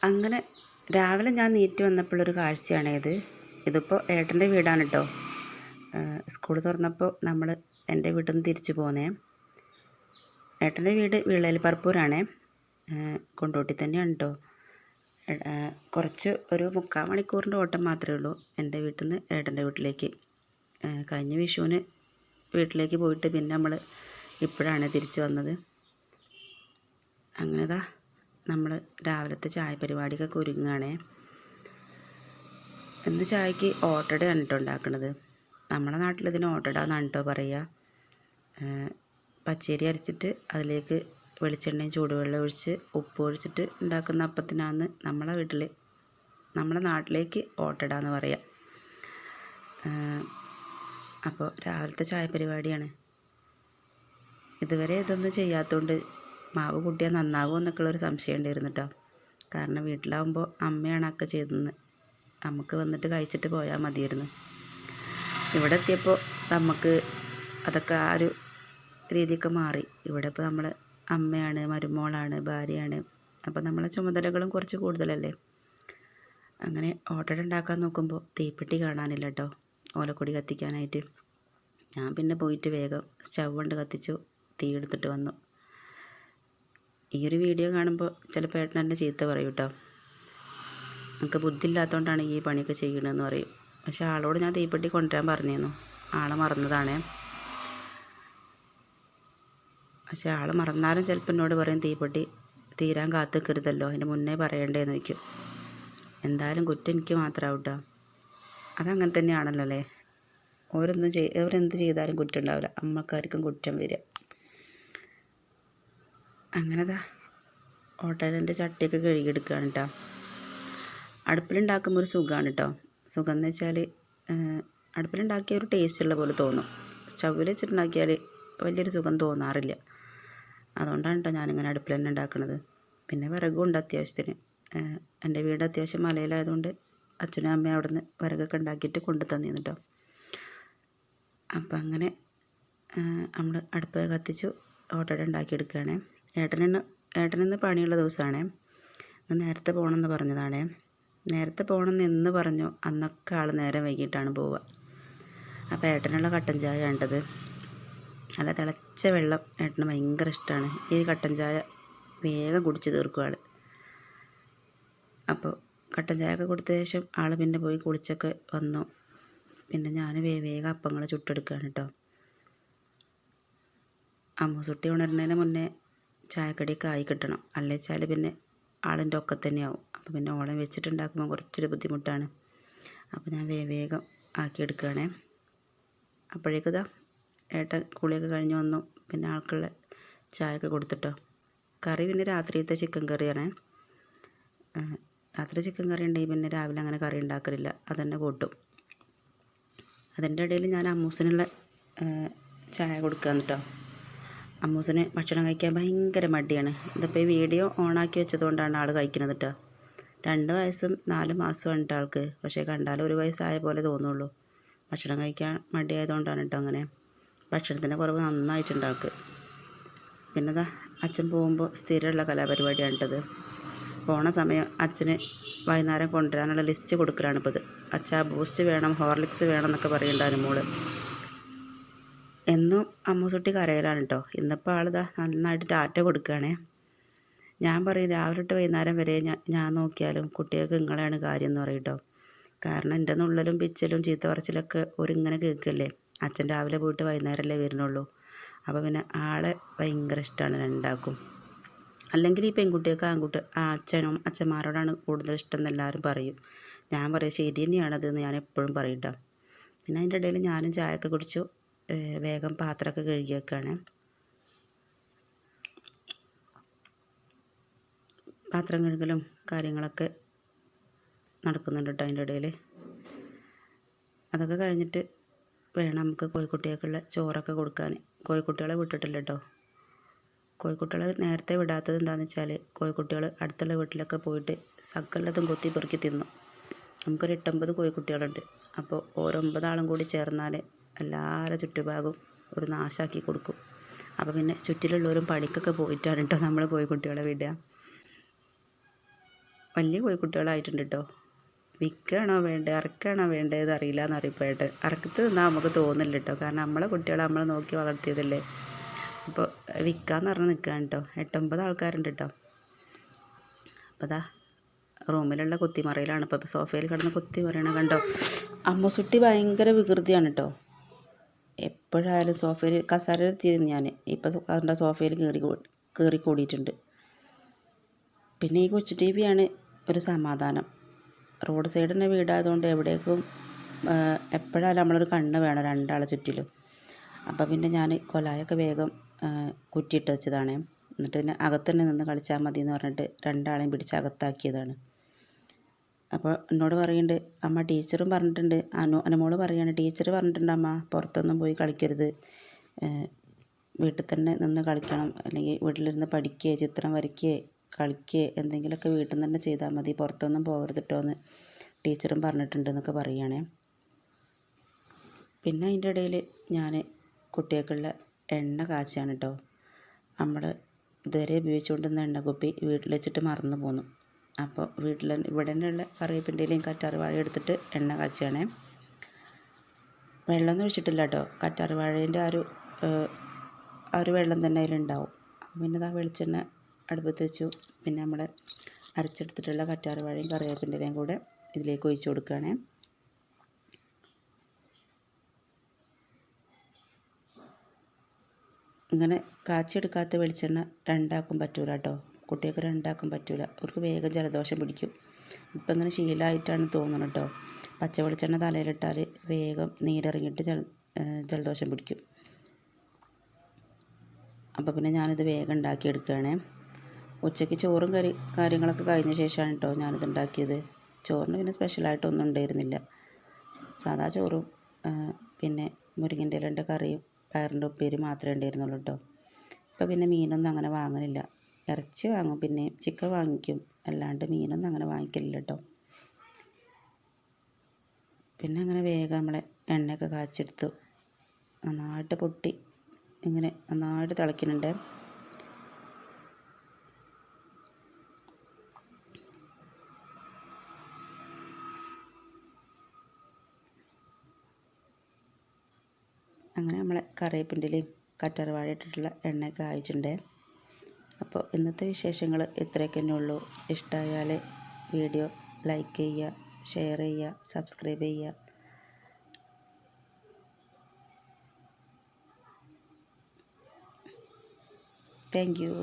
അങ്ങനെ രാവിലെ ഞാൻ നീറ്റ് വന്നപ്പോഴൊരു കാഴ്ചയാണേത്. ഇതിപ്പോൾ ഏട്ടൻ്റെ വീടാണ് കേട്ടോ. സ്കൂൾ തുറന്നപ്പോൾ നമ്മൾ എൻ്റെ വീട്ടിൽ നിന്ന് തിരിച്ചു പോന്നേ. ഏട്ടൻ്റെ വീട് വിളയിൽ പറപ്പൂരാണേ, കൊണ്ടോട്ടി തന്നെയാണ് കേട്ടോ. കുറച്ച് ഒരു 3/4 മണിക്കൂറിൻ്റെ ഓട്ടം മാത്രമേ ഉള്ളൂ എൻ്റെ വീട്ടിൽ നിന്ന് ഏട്ടൻ്റെ വീട്ടിലേക്ക്. കഴിഞ്ഞ വിഷുവിന് വീട്ടിലേക്ക് പോയിട്ട് പിന്നെ നമ്മൾ ഇപ്പോഴാണ് തിരിച്ചു വന്നത്. അങ്ങനെതാ നമ്മൾ രാവിലത്തെ ചായ പരിപാടിക്കൊക്കെ ഒരുങ്ങുകയാണേ. ഇന്ന് ചായക്ക് ഓട്ടടയാണ് കേട്ടോ ഉണ്ടാക്കുന്നത്. നമ്മുടെ നാട്ടിൽ ഇതിന് ഓട്ടട എന്നാണ് കേട്ടോ പറയുക. പച്ചരി അരച്ചിട്ട് അതിലേക്ക് വെളിച്ചെണ്ണയും ചൂടുവെള്ളം ഒഴിച്ച് ഉപ്പ് ഒഴിച്ചിട്ട് ഉണ്ടാക്കുന്ന അപ്പത്തിനാണ് നമ്മുടെ നാട്ടിലേക്ക് ഓട്ടട എന്ന് പറയുക. അപ്പോൾ രാവിലത്തെ ചായ പരിപാടിയാണ്. ഇതുവരെ ഇതൊന്നും ചെയ്യാത്തതുകൊണ്ട് മാവ് കൂട്ടിയാൽ നന്നാകുമോ എന്നൊക്കെയുള്ളൊരു സംശയം ഉണ്ടായിരുന്നു കേട്ടോ. കാരണം വീട്ടിലാവുമ്പോൾ അമ്മയാണ് ഒക്കെ ചെയ്തത്. നമുക്ക് വന്നിട്ട് കഴിച്ചിട്ട് പോയാൽ മതിയായിരുന്നു. ഇവിടെ എത്തിയപ്പോൾ നമുക്ക് അതൊക്കെ ആ ഒരു രീതിയൊക്കെ മാറി. ഇവിടെ ഇപ്പോൾ നമ്മൾ അമ്മയാണ്, മരുമോളാണ്, ഭാര്യയാണ്. അപ്പോൾ നമ്മളെ ചുമതലകളും കുറച്ച് കൂടുതലല്ലേ. അങ്ങനെ ഓട്ടട ഉണ്ടാക്കാൻ നോക്കുമ്പോൾ തീപ്പെട്ടി കാണാനില്ല കേട്ടോ, ഓലക്കൊടി കത്തിക്കാനായിട്ട്. ഞാൻ പിന്നെ പോയിട്ട് വേഗം സ്റ്റൗ കൊണ്ട് കത്തിച്ചു, തീ എടുത്തിട്ട് വന്നു. ഈ ഒരു വീഡിയോ കാണുമ്പോൾ ചിലപ്പോൾ ഏട്ടൻ എന്നെ ചീത്ത പറയും കേട്ടോ. നമുക്ക് ബുദ്ധി ഇല്ലാത്തതുകൊണ്ടാണ് ഈ പണിയൊക്കെ ചെയ്യണമെന്ന് പറയും. പക്ഷെ ആളോട് ഞാൻ തീപ്പെട്ടി കൊണ്ടുവരാൻ പറഞ്ഞിരുന്നു. ആളെ മറന്നതാണേ. പക്ഷെ ആൾ മറന്നാലും ചിലപ്പോൾ എന്നോട് പറയും തീപ്പെട്ടി തീരാൻ കാത്തു നിൽക്കരുതല്ലോ, അതിന് മുന്നേ പറയണ്ടേന്ന് വയ്ക്കും. എന്തായാലും കുറ്റം എനിക്ക് മാത്രമാവും കേട്ടോ. അതങ്ങനെ തന്നെയാണല്ലോ അല്ലേ. അവരെന്ത് ചെയ്താലും കുറ്റം ഉണ്ടാവില്ല, അമ്മക്കാർക്കും കുറ്റം വരിക. അങ്ങനെതാ ഓട്ടേൻ്റെ ചട്ടിയൊക്കെ കഴുകിയെടുക്കുകയാണ് കേട്ടോ. അടുപ്പിലുണ്ടാക്കുമ്പോൾ ഒരു സുഖമാണ് കേട്ടോ. സുഖം എന്ന് വെച്ചാൽ അടുപ്പിലുണ്ടാക്കിയ ഒരു ടേസ്റ്റുള്ള പോലെ തോന്നും. സ്റ്റൗവിൽ വെച്ചിട്ടുണ്ടാക്കിയാൽ വലിയൊരു സുഖം തോന്നാറില്ല. അതുകൊണ്ടാണ് കേട്ടോ ഞാനിങ്ങനെ അടുപ്പിൽ തന്നെ ഉണ്ടാക്കുന്നത്. പിന്നെ വിറകുണ്ട് അത്യാവശ്യത്തിന്. എൻ്റെ വീട് അത്യാവശ്യം മലയിലായതുകൊണ്ട് അച്ഛനും അമ്മയും അവിടെ നിന്ന് വിറകൊക്കെ ഉണ്ടാക്കിയിട്ട് കൊണ്ടു തന്നിരുന്നു കേട്ടോ. അപ്പം അങ്ങനെ നമ്മൾ അടുപ്പ് കത്തിച്ചു ഓട്ടട ഉണ്ടാക്കിയെടുക്കുകയാണേ. ഏട്ടനിന്ന് പണിയുള്ള ദിവസമാണേ. ഇന്ന് നേരത്തെ പോകണമെന്ന് പറഞ്ഞതാണേ. നേരത്തെ പോകണമെന്ന് എന്ന് പറഞ്ഞു അന്നൊക്കെ ആൾ നേരം വൈകിട്ടാണ് പോവുക. അപ്പോൾ ഏട്ടനുള്ള കട്ടൻ ചായ വേണ്ടത്. നല്ല തിളച്ച വെള്ളം ഏട്ടന് ഭയങ്കര ഇഷ്ടമാണ്. ഈ കട്ടൻ ചായ വേഗം കുടിച്ച് തീർക്കും ആൾ. അപ്പോൾ കട്ടൻ ചായ ഒക്കെ കൊടുത്ത ശേഷം ആൾ പിന്നെ പോയി കുളിച്ചൊക്കെ വന്നു. പിന്നെ ഞാൻ വേഗം അപ്പങ്ങൾ ചുട്ടെടുക്കുകയാണ് കേട്ടോ. അമ്മൂസുട്ടി ഉണരുന്നതിന് മുന്നേ ചായക്കടിയൊക്കെ ആയി കിട്ടണം, അല്ലേ വെച്ചാൽ പിന്നെ ആളിൻ്റെ ഒക്കെ തന്നെയാവും. അപ്പോൾ പിന്നെ ഓളം വെച്ചിട്ടുണ്ടാക്കുമ്പോൾ കുറച്ചൊരു ബുദ്ധിമുട്ടാണ്. അപ്പോൾ ഞാൻ വേഗം ആക്കിയെടുക്കുകയാണേ. അപ്പോഴേക്കിതാ ഏട്ടൻ കുളിയൊക്കെ കഴിഞ്ഞ് വന്നു. പിന്നെ ആൾക്കുള്ള ചായയൊക്കെ കൊടുത്തിട്ടോ. കറി പിന്നെ രാത്രിയത്തെ ചിക്കൻ കറിയാണ്. രാത്രി ചിക്കൻ കറി ഉണ്ടെങ്കിൽ പിന്നെ രാവിലെ അങ്ങനെ കറി ഉണ്ടാക്കലില്ല, അതന്നെ കൂട്ടും. അതിൻ്റെ ഇടയിൽ ഞാൻ അമ്മൂസിനുള്ള ചായ കൊടുക്കുകയാണ് കേട്ടോ. അമ്മൂസിന് ഭക്ഷണം കഴിക്കാൻ ഭയങ്കര മടിയാണ്. ഇതിപ്പോൾ ഈ വീഡിയോ ഓണാക്കി വെച്ചതുകൊണ്ടാണ് ആൾ കഴിക്കുന്നത് കേട്ടോ. 2 വയസ്സും 4 മാസവും ഉണ്ട് ആൾക്ക്. പക്ഷേ കണ്ടാൽ 1 വയസ്സായ പോലെ തോന്നുള്ളൂ. ഭക്ഷണം കഴിക്കാൻ മടിയായതുകൊണ്ടാണ് കേട്ടോ അങ്ങനെ. ഭക്ഷണത്തിൻ്റെ കുറവ് നന്നായിട്ടുണ്ട് ആൾക്ക്. പിന്നെതാ അച്ഛൻ പോകുമ്പോൾ സ്ഥിരമുള്ള കലാപരിപാടിയാണ് കേട്ടത്. പോണ സമയം അച്ഛന് വൈകുന്നേരം കൊണ്ടുവരാനുള്ള ലിസ്റ്റ് കൊടുക്കലാണ് ഇപ്പോൾ ഇത്. അച്ഛാ ബൂസ്റ്റ് വേണം, ഹോർലിക്സ് വേണം എന്നൊക്കെ പറയണ്ടാണ് മോള്. എന്നും അമ്മൂസുട്ടി കരയിലാണ് കേട്ടോ. ഇന്നിപ്പോൾ ആളിതാ നന്നായിട്ട് ടാറ്റ കൊടുക്കുകയാണേ. ഞാൻ പറയും രാവിലെ തൊട്ട് വൈകുന്നേരം വരെ ഞാൻ നോക്കിയാലും കുട്ടികൾക്ക് നിങ്ങളെയാണ് കാര്യം എന്ന് പറയും കേട്ടോ. കാരണം എൻ്റെ നുള്ളലും പിച്ചലും ചീത്ത പറച്ചിലൊക്കെ ഒരിങ്ങനെ കേൾക്കല്ലേ. അച്ഛൻ രാവിലെ പോയിട്ട് വൈകുന്നേരമല്ലേ വരുന്നുള്ളൂ. അപ്പോൾ പിന്നെ ആളെ ഭയങ്കര ഇഷ്ടമാണ് രണ്ടാക്കും. അല്ലെങ്കിൽ ഈ പെൺകുട്ടികൾക്ക് അച്ഛന്മാരോടാണ് കൂടുതൽ ഇഷ്ടം എന്നെല്ലാവരും പറയും. ഞാൻ പറയും ശരി തന്നെയാണതെന്ന് ഞാൻ എപ്പോഴും പറയും കേട്ടോ. പിന്നെ അതിൻ്റെ ഇടയിൽ ഞാനും ചായയൊക്കെ കുടിച്ചു വേഗം പാത്രമൊക്കെ കഴുകി വെക്കുകയാണ്. പാത്രം കഴുകലും കാര്യങ്ങളൊക്കെ നടക്കുന്നുണ്ട് കേട്ടോ അതിൻ്റെ ഇടയിൽ. അതൊക്കെ കഴിഞ്ഞിട്ട് വേണം നമുക്ക് കോഴിക്കുട്ടികൾക്കുള്ള ചോറൊക്കെ കൊടുക്കാൻ. കോഴിക്കുട്ടികളെ വിട്ടിട്ടില്ല കേട്ടോ. കോഴിക്കുട്ടികളെ നേരത്തെ വിടാത്തത് എന്താണെന്ന് വെച്ചാൽ കോഴിക്കുട്ടികൾ അടുത്തുള്ള വീട്ടിലൊക്കെ പോയിട്ട് സകലതും കൊത്തി പെറുക്കി തിന്നു. നമുക്കൊരു 8-9 കോഴിക്കുട്ടികളുണ്ട്. അപ്പോൾ ഓരോ 9 ആളും കൂടി ചേർന്നാൽ എല്ലാവരുടെ ചുറ്റുഭാഗവും ഒരു നാശാക്കി കൊടുക്കും. അപ്പോൾ പിന്നെ ചുറ്റിലുള്ളവരും പണിക്കൊക്കെ പോയിട്ടാണ് കേട്ടോ നമ്മൾ കോഴിക്കുട്ടികളെ വിടുക. വലിയ കോഴിക്കുട്ടികളായിട്ടുണ്ട് കേട്ടോ. വിൽക്കുകയാണോ വേണ്ടത് അറക്കുകയാണോ വേണ്ടതെന്ന് അറിയില്ല എന്നറിയപ്പോയിട്ട് അറക്കത്ത് നിന്നാൽ നമുക്ക് തോന്നില്ല കേട്ടോ. കാരണം നമ്മളെ കുട്ടികളെ നമ്മൾ നോക്കി വളർത്തിയതല്ലേ. അപ്പോൾ വിൽക്കാമെന്ന് പറഞ്ഞ് നിൽക്കുകയാണ് കേട്ടോ. 8-9 ആൾക്കാരുണ്ട് കേട്ടോ. അപ്പോൾ അതാ റൂമിലുള്ള കുത്തിമറയിലാണ് ഇപ്പോൾ സോഫയിൽ കിടന്ന് കുത്തി മറിയണ കണ്ടോ. അമ്മൂസുട്ടി ഭയങ്കര വികൃതിയാണ് കേട്ടോ. എപ്പോഴായാലും സോഫയിൽ കസേരയിൽ എത്തിയിരുന്നു ഞാൻ. ഇപ്പോൾ കണ്ട സോഫയിൽ കയറി കൂടിയിട്ടുണ്ട്. പിന്നെ ഈ കൊച്ചു ടി വിയാണ് ഒരു സമാധാനം. റോഡ് സൈഡ് തന്നെ വീടായതുകൊണ്ട് എവിടേക്കും എപ്പോഴായാലും നമ്മളൊരു കണ്ണ് വേണം രണ്ടാളെ ചുറ്റിലും. അപ്പോൾ പിന്നെ ഞാൻ കൊലായൊക്കെ വേഗം കുറ്റിയിട്ട് വെച്ചതാണ്. എന്നിട്ട് പിന്നെ അകത്തന്നെ നിന്ന് കളിച്ചാൽ മതി എന്ന് പറഞ്ഞിട്ട് രണ്ടാളെയും പിടിച്ച് അകത്താക്കിയതാണ്. അപ്പോൾ എന്നോട് പറയുന്നുണ്ട് അമ്മ ടീച്ചറും പറഞ്ഞിട്ടുണ്ട്, അനുമോള് പറയുകയാണ് ടീച്ചർ പറഞ്ഞിട്ടുണ്ട് അമ്മ പുറത്തൊന്നും പോയി കളിക്കരുത്, വീട്ടിൽ തന്നെ നിന്ന് കളിക്കണം, അല്ലെങ്കിൽ വീട്ടിലിരുന്ന് പഠിക്കുകയോ ചിത്രം വരയ്ക്കുകയോ കളിക്കുകയോ എന്തെങ്കിലുമൊക്കെ വീട്ടിൽ നിന്ന് തന്നെ ചെയ്താൽ മതി, പുറത്തൊന്നും പോകരുത് കേട്ടോ എന്ന് ടീച്ചറും പറഞ്ഞിട്ടുണ്ട് എന്നൊക്കെ പറയുകയാണേ. പിന്നെ അതിൻ്റെ ഇടയിൽ ഞാൻ കുട്ടികൾക്കുള്ള എണ്ണ കാച്ചാണ് കേട്ടോ. നമ്മൾ ഇതുവരെ ഉപയോഗിച്ചുകൊണ്ടിരുന്ന എണ്ണ കുപ്പി വീട്ടിൽ വെച്ചിട്ട് മറന്നു പോന്നു. അപ്പോൾ ഇവിടെ തന്നെയുള്ള കറിവേപ്പിൻ്റെയിലും കറ്റാർവാഴ എടുത്തിട്ട് എണ്ണ കാച്ചുകയാണേ. വെള്ളമൊന്നും ഒഴിച്ചിട്ടില്ല കേട്ടോ. കറ്റാർവാഴേൻ്റെ ആ ഒരു വെള്ളം തന്നെ അതിലുണ്ടാവും. പിന്നെ വെളിച്ചെണ്ണ അടുപ്പത്ത് വെച്ചു. പിന്നെ നമ്മൾ അരച്ചെടുത്തിട്ടുള്ള കറ്റാർവാഴയും കറിവേപ്പിൻ്റെയിലും കൂടെ ഇതിലേക്ക് ഒഴിച്ചു കൊടുക്കുകയാണേ. ഇങ്ങനെ കാച്ചിയെടുക്കാത്ത വെളിച്ചെണ്ണ രണ്ടാക്കും പറ്റൂല കേട്ടോ. കുട്ടികൾക്ക് രണ്ടാക്കും പറ്റൂല, അവർക്ക് വേഗം ജലദോഷം പിടിക്കും. ഇപ്പം ഇങ്ങനെ ശീലമായിട്ടാണ് തോന്നുന്നത് കേട്ടോ. പച്ച വെളിച്ചെണ്ണ തലയിലിട്ടാൽ വേഗം നീരിറങ്ങിയിട്ട് ജലദോഷം പിടിക്കും. അപ്പോൾ പിന്നെ ഞാനിത് വേഗം ഉണ്ടാക്കിയെടുക്കുകയാണേ. ഉച്ചയ്ക്ക് ചോറും കാര്യങ്ങളൊക്കെ കഴിഞ്ഞ ശേഷമാണ് കേട്ടോ ഞാനിത് ഉണ്ടാക്കിയത്. ചോറിന് പിന്നെ സ്പെഷ്യലായിട്ടൊന്നും ഉണ്ടായിരുന്നില്ല. സാധാ ചോറും പിന്നെ മുരിങ്ങൻ്റെ ഇലൻ്റെ കറിയും പയറിൻ്റെ ഉപ്പേരി മാത്രമേ ഉണ്ടായിരുന്നുള്ളൂ കേട്ടോ. ഇപ്പോൾ പിന്നെ മീനൊന്നും അങ്ങനെ വാങ്ങലില്ല. ഇറച്ചി വാങ്ങും, പിന്നെ ചിക്കൻ വാങ്ങിക്കും, അല്ലാണ്ട് മീനൊന്നും അങ്ങനെ വാങ്ങിക്കലില്ല കേട്ടോ. പിന്നെ അങ്ങനെ വേഗം നമ്മളെ എണ്ണയൊക്കെ കാച്ചെടുത്തു. നന്നായിട്ട് പൊട്ടി ഇങ്ങനെ നന്നായിട്ട് തിളയ്ക്കുന്നുണ്ട്. അങ്ങനെ നമ്മളെ കറിവേപ്പിൻ്റെയിലയും കറ്റാർവാഴ ഇട്ടിട്ടുള്ള എണ്ണയൊക്കെ ആയിട്ടുണ്ട്. അപ്പോൾ ഇന്നത്തെ വിശേഷങ്ങൾ ഇത്രയൊക്കെ തന്നെ ഉള്ളൂ. ഇഷ്ടമായാൽ വീഡിയോ ലൈക്ക് ചെയ്യുക, ഷെയർ ചെയ്യുക, സബ്സ്ക്രൈബ് ചെയ്യുക. Thank you.